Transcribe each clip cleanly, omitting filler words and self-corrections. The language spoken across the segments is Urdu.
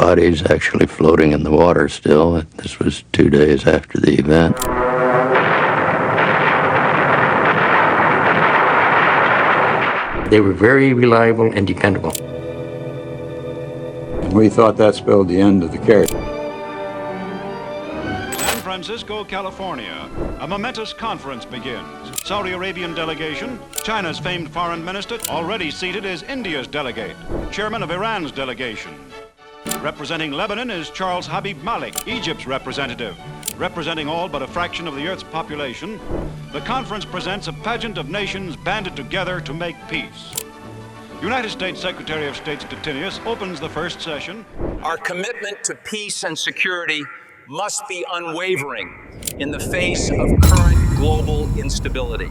Bodies actually floating in the water still. This was 2 days after the event. They were very reliable and dependable. And we thought that spelled the end of the carrot. San Francisco, California. A momentous conference begins. Saudi Arabian delegation, China's famed foreign minister, already seated is India's delegate, chairman of Iran's delegation. Representing Lebanon is Charles Habib Malik, Egypt's representative. Representing all but a fraction of the Earth's population, the conference presents a pageant of nations banded together to make peace. United States Secretary of State Stettinius opens the first session. Our commitment to peace and security must be unwavering in the face of current global instability.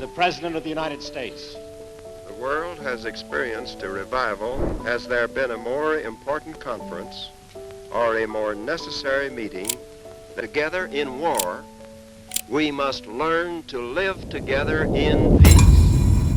The President of the United States. The world has experienced a revival. Has there been a more important conference or a more necessary meeting? Together in war, we must learn to live together in peace.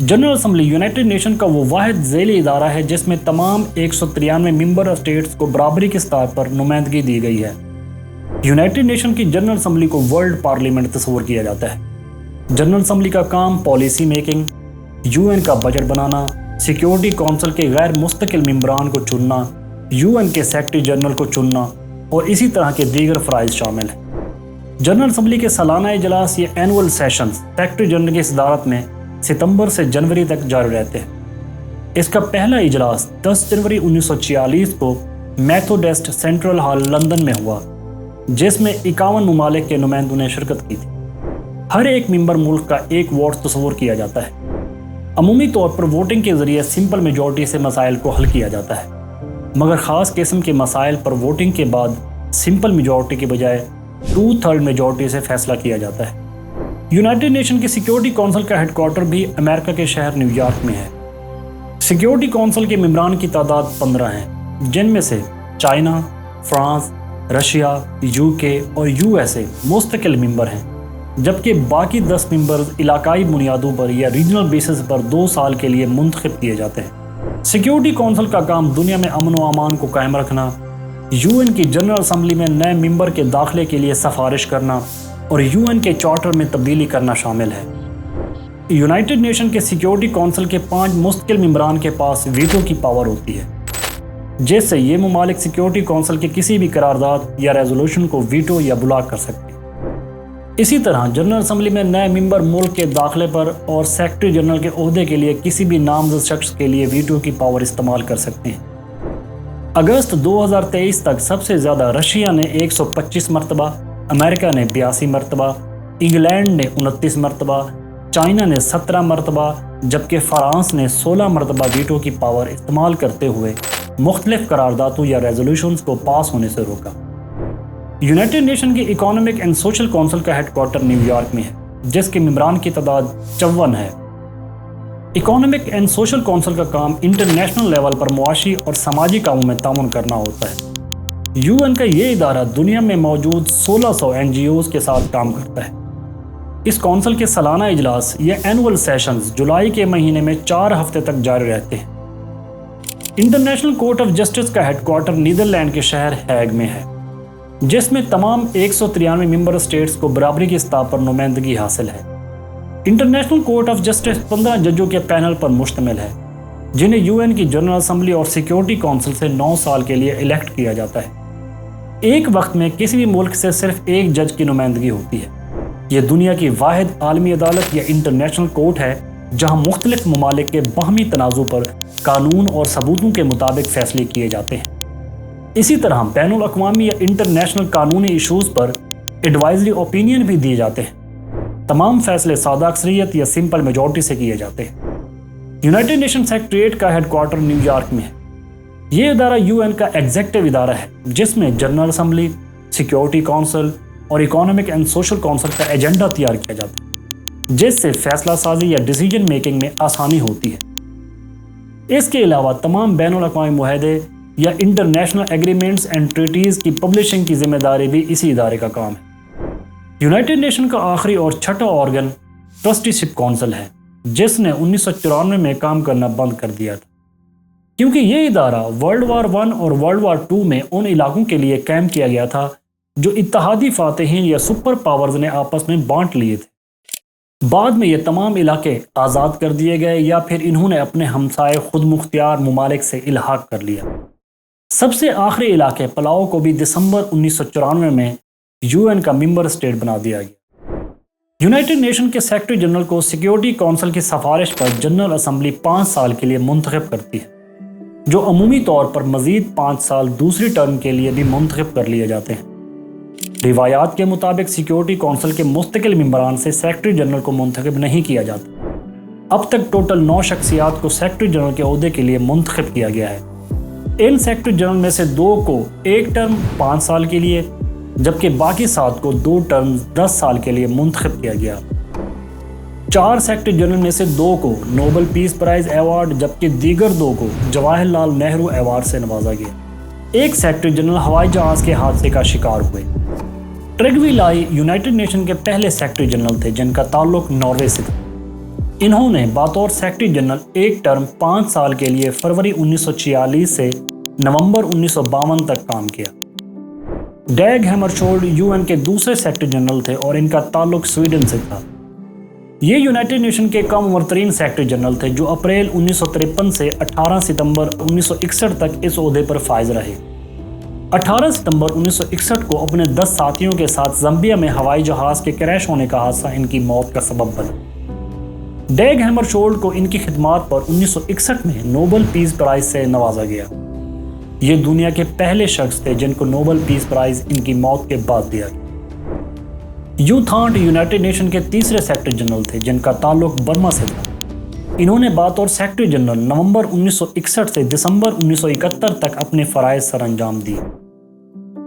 General assembly United nation کا وہ واحد ذیلی ادارہ ہے جس میں تمام 193 ممبر اسٹیٹس کو برابری کے سطح پر نمائندگی دی گئی ہے۔ یونائٹڈ نیشن کی جنرل اسمبلی کو ورلڈ پارلیمنٹ تصور کیا جاتا ہے۔ جنرل اسمبلی کا کام پالیسی میکنگ، یو این کا بجٹ بنانا، سیکیورٹی کونسل کے غیر مستقل ممبران کو چننا، یو این کے سیکرٹری جنرل کو چننا اور اسی طرح کے دیگر فرائض شامل ہیں۔ جنرل اسمبلی کے سالانہ اجلاس یا اینول سیشنز سیکرٹری جنرل کی صدارت میں ستمبر سے جنوری تک جاری رہتے ہیں۔ اس کا پہلا اجلاس 10 جنوری 1946 کو میتھوڈسٹ سینٹرل ہال لندن میں ہوا، جس میں 51 ممالک کے نمائندوں نے شرکت کی تھی۔ ہر ایک ممبر ملک کا ایک ووٹ تصور کیا جاتا ہے۔ عمومی طور پر ووٹنگ کے ذریعے سمپل میجورٹی سے مسائل کو حل کیا جاتا ہے، مگر خاص قسم کے مسائل پر ووٹنگ کے بعد سمپل میجورٹی کے بجائے 2/3 میجورٹی سے فیصلہ کیا جاتا ہے۔ یونائٹڈ نیشن کی سیکیورٹی کونسل کا ہیڈ کوارٹر بھی امریکہ کے شہر نیو یارک میں ہے۔ سیکیورٹی کونسل کے ممبران کی تعداد 15 ہیں، جن میں سے چائنا، فرانس، رشیا، UK اور USA مستقل ممبر ہیں، جبکہ باقی 10 ممبرز علاقائی بنیادوں پر یا ریجنل بیسس پر 2 سال کے لیے منتخب کیے جاتے ہیں۔ سیکیورٹی کونسل کا کام دنیا میں امن و امان کو قائم رکھنا، یو این کی جنرل اسمبلی میں نئے ممبر کے داخلے کے لیے سفارش کرنا اور یو این کے چارٹر میں تبدیلی کرنا شامل ہے۔ یونائٹڈ نیشن کے سیکیورٹی کونسل کے 5 مستقل ممبران کے پاس ویٹو کی پاور ہوتی ہے، جس سے یہ ممالک سیکیورٹی کونسل کے کسی بھی قرارداد یا ریزولوشن کو ویٹو یا بلاک کر سکتے ہیں۔ اسی طرح جنرل اسمبلی میں نئے ممبر ملک کے داخلے پر اور سیکرٹری جنرل کے عہدے کے لیے کسی بھی نامزد شخص کے لیے ویٹو کی پاور استعمال کر سکتے ہیں۔ اگست 2023 تک سب سے زیادہ رشیا نے 125 مرتبہ، امریکہ نے 82 مرتبہ، انگلینڈ نے 29 مرتبہ، چائنا نے 17 مرتبہ، جبکہ فرانس نے 16 مرتبہ ویٹو کی پاور استعمال کرتے ہوئے مختلف قراردادوں یا ریزولوشنز کو پاس ہونے سے روکا۔ یونائٹڈ نیشن کی اکنامک اینڈ سوشل کونسل کا ہیڈ کوارٹر نیو یارک میں ہے، جس کے ممبران کی تعداد 54 ہے۔ اکنامک اینڈ سوشل کونسل کا کام انٹرنیشنل لیول پر معاشی اور سماجی کاموں میں تعاون کرنا ہوتا ہے۔ یو این کا یہ ادارہ دنیا میں موجود 1600 NGOs کے ساتھ کام کرتا ہے۔ اس کونسل کے سالانہ اجلاس یا اینول سیشنز جولائی کے مہینے میں 4 ہفتے تک جاری رہتے ہیں۔ انٹرنیشنل کورٹ آف جسٹس کا ہیڈ کوارٹر نیدرلینڈ کے شہر ہیگ میں ہے، جس میں تمام 193 ممبر اسٹیٹس کو برابری کی سطح پر نمائندگی حاصل ہے۔ انٹرنیشنل کورٹ آف جسٹس 15 ججوں کے پینل پر مشتمل ہے، جنہیں یو این کی جنرل اسمبلی اور سیکیورٹی کونسل سے 9 سال کے لیے الیکٹ کیا جاتا ہے۔ ایک وقت میں کسی بھی ملک سے صرف ایک جج کی نمائندگی ہوتی ہے۔ یہ دنیا کی واحد عالمی عدالت یا انٹرنیشنل کورٹ ہے جہاں مختلف ممالک کے باہمی تنازع پر قانون اور ثبوتوں کے مطابق فیصلے کیے جاتے ہیں۔ اسی طرح بین الاقوامی یا انٹرنیشنل قانونی ایشوز پر ایڈوائزری اوپینین بھی دیے جاتے ہیں۔ تمام فیصلے سادہ اکثریت یا سمپل میجورٹی سے کیے جاتے ہیں۔ یونائٹڈ نیشن سیکریٹریٹ کا ہیڈ کوارٹر نیو یارک میں ہے۔ یہ ادارہ یو این کا ایگزیکٹو ادارہ ہے، جس میں جنرل اسمبلی، سیکیورٹی کونسل اور اکنامک اینڈ سوشل کونسل کا ایجنڈا تیار کیا جاتا ہے، جس سے فیصلہ سازی یا ڈیسیجن میکنگ میں آسانی ہوتی ہے۔ اس کے علاوہ تمام بین الاقوامی معاہدے یا انٹرنیشنل ایگریمنٹس اینڈ ٹریٹیز کی پبلشنگ کی ذمہ داری بھی اسی ادارے کا کام ہے۔ یونائٹڈ نیشن کا آخری اور چھٹا آرگن ٹرسٹی شپ کونسل ہے، جس نے 1994 میں کام کرنا بند کر دیا تھا، کیونکہ یہ ادارہ ورلڈ وار 1 اور ورلڈ وار 2 میں ان علاقوں کے لیے قائم کیا گیا تھا جو اتحادی فاتحین یا سپر پاورز نے آپس میں بانٹ لیے تھے۔ بعد میں یہ تمام علاقے آزاد کر دیے گئے یا پھر انہوں نے اپنے ہمسائے خود مختار ممالک سے الحاق کر لیا۔ سب سے آخری علاقے پلاؤ کو بھی دسمبر 1994 میں یو این کا ممبر اسٹیٹ بنا دیا گیا۔ یونائٹڈ نیشن کے سیکرٹری جنرل کو سیکیورٹی کونسل کی سفارش پر جنرل اسمبلی 5 سال کے لیے منتخب کرتی ہے، جو عمومی طور پر مزید 5 سال دوسری ٹرم کے لیے بھی منتخب کر لیے جاتے ہیں۔ روایات کے مطابق سیکیورٹی کونسل کے مستقل ممبران سے سیکرٹری جنرل کو منتخب نہیں کیا جاتا۔ اب تک ٹوٹل 9 شخصیات کو سیکرٹری جنرل کے عہدے کے لیے منتخب کیا گیا ہے۔ ان سیکرٹری جنرل میں سے 2 کو ایک ٹرم 5 سال کے لیے، جبکہ باقی 7 کو 2 ٹرم 10 سال کے لیے منتخب کیا گیا۔ 4 سیکرٹری جنرل میں سے 2 کو نوبل پیس پرائز ایوارڈ، جبکہ دیگر 2 کو جواہر لال نہرو ایوارڈ سے نوازا گیا۔ ایک سیکرٹری جنرل ہوائی جہاز کے حادثے کا شکار ہوئے۔ ٹریگوی لائی یونائٹڈ نیشن کے پہلے سیکرٹری جنرل تھے جن کا تعلق ناروے سے تھا۔ انہوں نے بطور سیکرٹری جنرل ایک ٹرم 5 سال کے لیے فروری 1946 سے نومبر 1952 تک کام کیا۔ ڈیگ ہیمرشولڈ UN کے دوسرے سیکرٹری جنرل تھے اور ان کا تعلق سویڈن سے تھا۔ یہ یونائٹڈ نیشن کے کم عمر ترین سیکرٹری جنرل تھے جو اپریل 1953 سے 18 ستمبر 1961 تک اس عہدے پر فائز رہے۔ 18 ستمبر 1961 کو اپنے 10 ساتھیوں کے ساتھ زمبیا میں ہوائی جہاز کے کریش ہونے کا حادثہ ان کی موت کا سبب بنا۔ ڈیگ ہیمرشولڈ کو ان کی خدمات پر 1961 میں نوبل پیس پرائز سے نوازا گیا۔ یہ دنیا کے پہلے شخص تھے جن کو نوبل پیس پرائز ان کی موت کے بعد دیا گیا۔ یو تھانٹ یونائٹڈ نیشن کے تیسرے سیکرٹری جنرل تھے جن کا تعلق برما سے تھا۔ انہوں نے بطور سیکرٹری جنرل نومبر 1961 سے دسمبر 1971 تک اپنے فرائض سر انجام دیے۔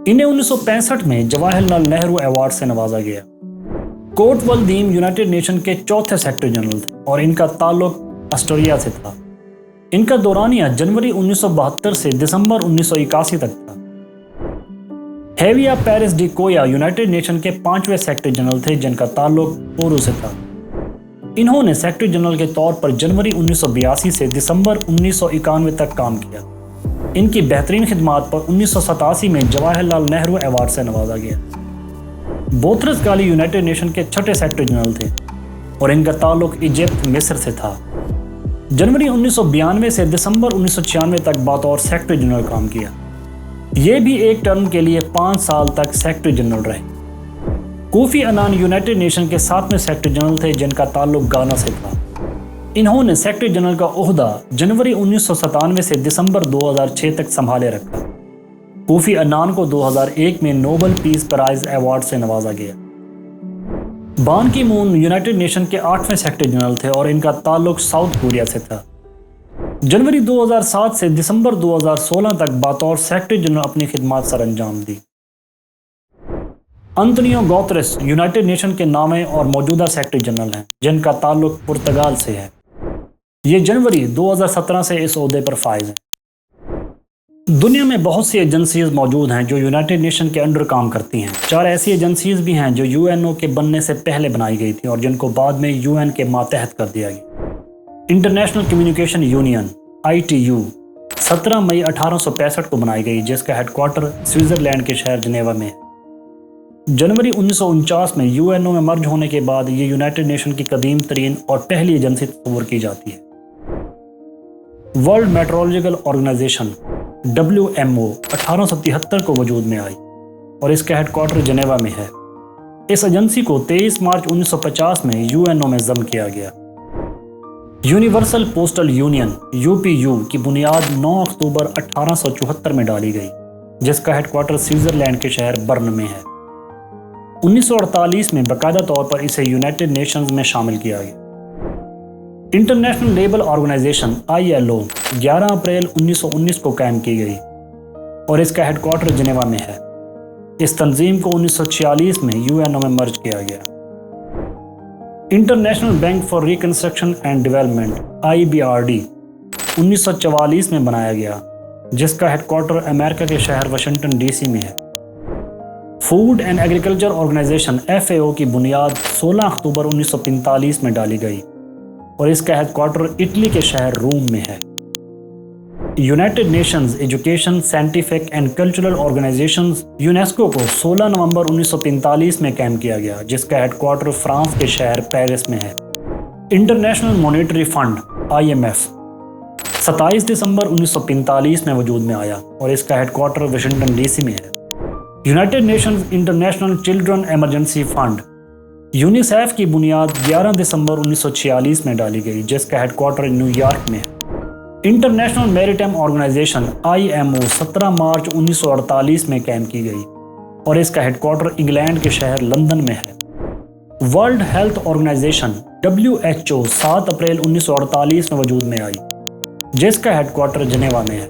انہیں 1965 میں جواہر لال نہرو ایوارڈ سے نوازا گیا۔ کوٹ ولدیم یونائٹڈ نیشن کے چوتھے سیکرٹری جنرل تھے اور ان کا تعلق آسٹریلیا سے تھا۔ ان کا دورانیہ جنوری 1972 سے دسمبر 1981 تک تھا۔ ہیویا Paris D Koya United nation کے 5ویں سیکرٹری جنرل تھے جن کا تعلق پورو سے تھا۔ انہوں نے سیکرٹری جنرل کے طور پر جنوری 1982 سے دسمبر 1991 تک کام کیا۔ ان کی بہترین خدمات پر 1987 میں جواہر لال نہرو ایوارڈ سے نوازا گیا۔ بوترس گالی یونائٹڈ نیشن کے 6ٹھے سیکرٹری جنرل تھے اور ان کا تعلق ایجپٹ مصر سے تھا۔ جنوری 1992 سے دسمبر 1996 تک بطور سیکرٹری جنرل کام کیا۔ یہ بھی ایک ٹرم کے لیے 5 سال تک سیکرٹری جنرل رہے۔ کوفی عنان یونائٹڈ نیشن کے 7ویں سیکرٹری جنرل تھے جن کا تعلق گانا سے تھا۔ انہوں نے سیکرٹری جنرل کا عہدہ جنوری 1997 سے دسمبر 2006 تک سنبھالے رکھا۔ کوفی عنان کو 2001 میں نوبل پیس پرائز ایوارڈ سے نوازا گیا۔ بان کی مون یونائٹڈ نیشن کے 8ویں سیکرٹری جنرل تھے اور ان کا تعلق ساؤتھ کوریا سے تھا۔ جنوری 2007 سے دسمبر 2016 تک بطور سیکرٹری جنرل اپنی خدمات سر انجام دی۔ انتونیو گوتریس یونائٹڈ نیشن کے نامے اور موجودہ سیکرٹری جنرل ہیں جن کا تعلق پرتگال سے ہے۔ یہ جنوری 2017 سے اس عہدے پر فائز ہیں۔ دنیا میں بہت سی ایجنسیز موجود ہیں جو یونائٹڈ نیشن کے انڈر کام کرتی ہیں۔ 4 ایسی ایجنسیز بھی ہیں جو UNO کے بننے سے پہلے بنائی گئی تھیں اور جن کو بعد میں UN کے ماتحت کر دیا گیا۔ انٹرنیشنل کمیونیکیشن یونین ITU 17 مئی 1865 کو بنائی گئی جس کا ہیڈ کوارٹر سوئٹزرلینڈ کے شہر جنیوا میں ہے۔ جنوری 1949 میں UNO میں مرج ہونے کے بعد یہ یونائٹڈ نیشن کی قدیم ترین اور پہلی ایجنسی تصور کی جاتی ہے۔ ورلڈ میٹرولوجیکل آرگنائزیشن WMO 1873 کو وجود میں آئی اور اس کا ہیڈ کوارٹر جنیوا میں ہے۔ اس ایجنسی کو 23 مارچ 1950 میں UNO میں ضم کیا گیا۔ یونیورسل پوسٹل یونین UPU کی بنیاد 9 اکتوبر 1874 میں ڈالی گئی جس کا ہیڈ کوارٹر سوئٹزرلینڈ کے شہر برن میں ہے۔ 1948 میں باقاعدہ طور پر اسے یونائٹڈ نیشنز میں شامل کیا گیا۔ International Labour Organisation ILO 11 April 1919 کو قائم کی گئی اور اس کا ہیڈ کوارٹر جنیوا میں ہے۔ اس تنظیم کو 1946 میں UNO میں مرج کیا گیا۔ International bank for reconstruction and development IBRD 1944 میں بنایا گیا جس کا ہیڈ کوارٹر امریکہ کے شہر واشنگٹن DC میں ہے۔ Food and Agriculture Organisation FAO کی بنیاد 16 اکتوبر 1945 میں ڈالی گئی اور اس کا ہیڈ کوارٹر اٹلی کے شہر روم میں ہے۔ United Nations Education Scientific and Cultural Organisations UNESCO کو 16 نومبر 1945 میں قائم کیا گیا جس کا ہیڈ کوارٹر فرانس کے شہر پیرس میں ہے۔ انٹرنیشنل مانیٹری فنڈ IMF 27 دسمبر 1945 میں وجود میں آیا اور اس کا ہیڈ کوارٹر واشنگٹن DC میں ہے۔ United nations international children emergency fund UNICEF کی بنیاد 11 دسمبر 1946 میں ڈالی گئی جس کا ہیڈ کوارٹر نیو یارک میں ہے۔ International Maritime Organisation IMO 17 March 1948 میں قائم کی گئی اور اس کا ہیڈ کوارٹر انگلینڈ کے شہر لندن میں ہے۔ World Health Organisation WHO 7 April 1948 میں وجود میں آئی جس کا ہیڈ کوارٹر جنیوا میں ہے۔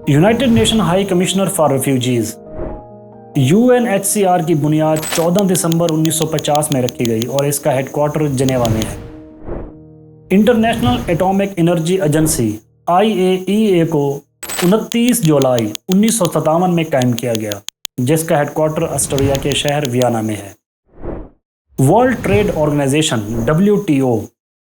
United nation high commissioner for refugees UNHCR کی بنیاد 14 دسمبر 1950 میں رکھی گئی اور اس کا ہیڈ کوارٹر جنیوا میں ہے۔ International atomic energy agency IAEA کو 29 جولائی 1957 میں قائم کیا گیا جس کا ہیڈ کوارٹر آسٹریا کے شہر ویانا میں ہے۔ World trade organization WTO